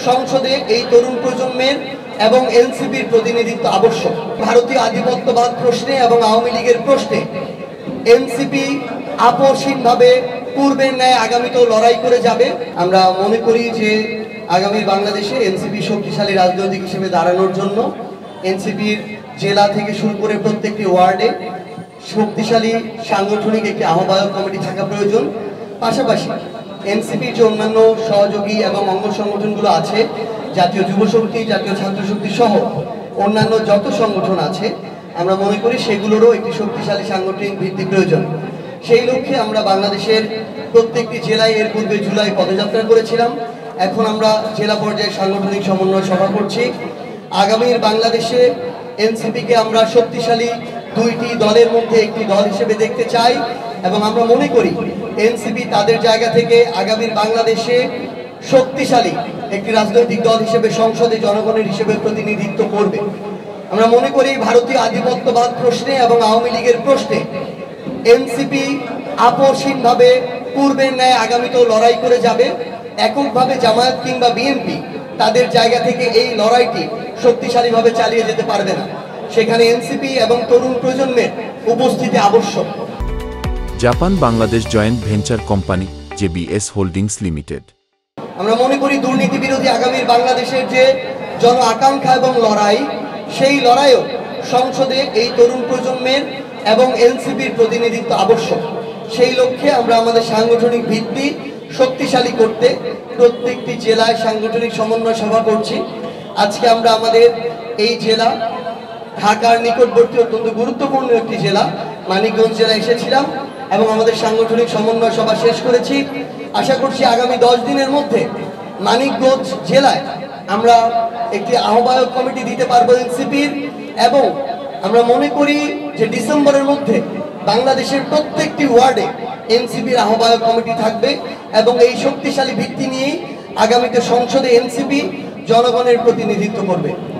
সংসদে এই তরুণ প্রজন্মের এবং এনসিপির প্রতিনিধিত্ব আবশ্যক। ভারতীয় আধিপত্যবাদ প্রশ্নে এবং আওয়ামী লীগের প্রশ্নে এনসিপি আপসহীনভাবে পূর্বের ন্যায় আগামীতেও লড়াই করে যাবে। আমরা মনে করি যে আগামী বাংলাদেশে এনসিপি শক্তিশালী রাজনৈতিক হিসেবে দাঁড়ানোর জন্য এনসিপির জেলা থেকে শুরু করে প্রত্যেকটি ওয়ার্ডে শক্তিশালী সাংগঠনিক একটি আহ্বায়ক কমিটি থাকা প্রয়োজন। পাশাপাশি এনসিপির যে অন্যান্য সহযোগী এবং অঙ্গ সংগঠনগুলো আছে, জাতীয় যুব শক্তি, জাতীয় ছাত্র শক্তি সহ অন্যান্য যত সংগঠন আছে, আমরা মনে করি সেগুলোরও একটি শক্তিশালী সাংগঠনিক ভিত্তি প্রয়োজন। সেই লক্ষ্যে আমরা বাংলাদেশের প্রত্যেকটি জেলায় এর পূর্বে জুলাই পদযাত্রা করেছিলাম। এখন আমরা জেলা পর্যায়ে সাংগঠনিক সমন্বয় সভা করছি। আগামীর বাংলাদেশে এনসিপিকে আমরা শক্তিশালী দুইটি দলের মধ্যে একটি দল হিসেবে দেখতে চাই এবং আমরা মনে করি এনসিপি তাদের জায়গা থেকে আগামীর বাংলাদেশে শক্তিশালী একটি রাজনৈতিক দল হিসেবে সংসদে জনগণের হিসেবে প্রতিনিধিত্ব করবে। আমরা মনে করি ভারতীয় আধিপত্যবাদ প্রশ্নে এবং আওয়ামী লীগের প্রশ্নে এনসিপি আপসহীনভাবে পূর্বের ন্যায় আগামীতেও লড়াই করে যাবে। এককভাবে জামায়াত কিংবা বিএনপি তাদের জায়গা থেকে এই লড়াইটি শক্তিশালীভাবে চালিয়ে যেতে পারবে না। সেখানে এনসিপি এবং তরুণ প্রজন্মের উপস্থিতি আবশ্যক। Japan Bangladesh joint venture company JBS holdings limited. আমরা মনে করি দুর্নীতি বিরোধী আগামীর বাংলাদেশের যে জন আকাঙ্ক্ষা এবং লড়াই, সেই লড়াইও সংসদে এই তরুণ প্রজন্মের এবং এনসিপির প্রতিনিধিত্ব আবশ্যক। সেই লক্ষ্যে আমরা আমাদের সাংগঠনিক ভিত্তি শক্তিশালী করতে প্রত্যেকটি জেলায় সাংগঠনিক সমন্বয় সভা করছি। আজকে আমরা আমাদের এই জেলা ঢাকার নিকটবর্তী অত্যন্ত গুরুত্বপূর্ণ একটি জেলা মানিকগঞ্জ জেলা এসেছিলাম এবং আমাদের সাংগঠনিক সমন্বয় সভা শেষ করেছি। আশা করছি আগামী 10 দিনের মধ্যে মানিকগঞ্জ জেলায় আমরা একটি আহ্বায়ক কমিটি দিতে পারবো এনসিপির, এবং আমরা মনে করি যে ডিসেম্বরের মধ্যে বাংলাদেশের প্রত্যেকটি ওয়ার্ডে এনসিপির আহ্বায়ক কমিটি থাকবে এবং এই শক্তিশালী ভিত্তি নিয়েই আগামীতে সংসদে এনসিপি জনগণের প্রতিনিধিত্ব করবে।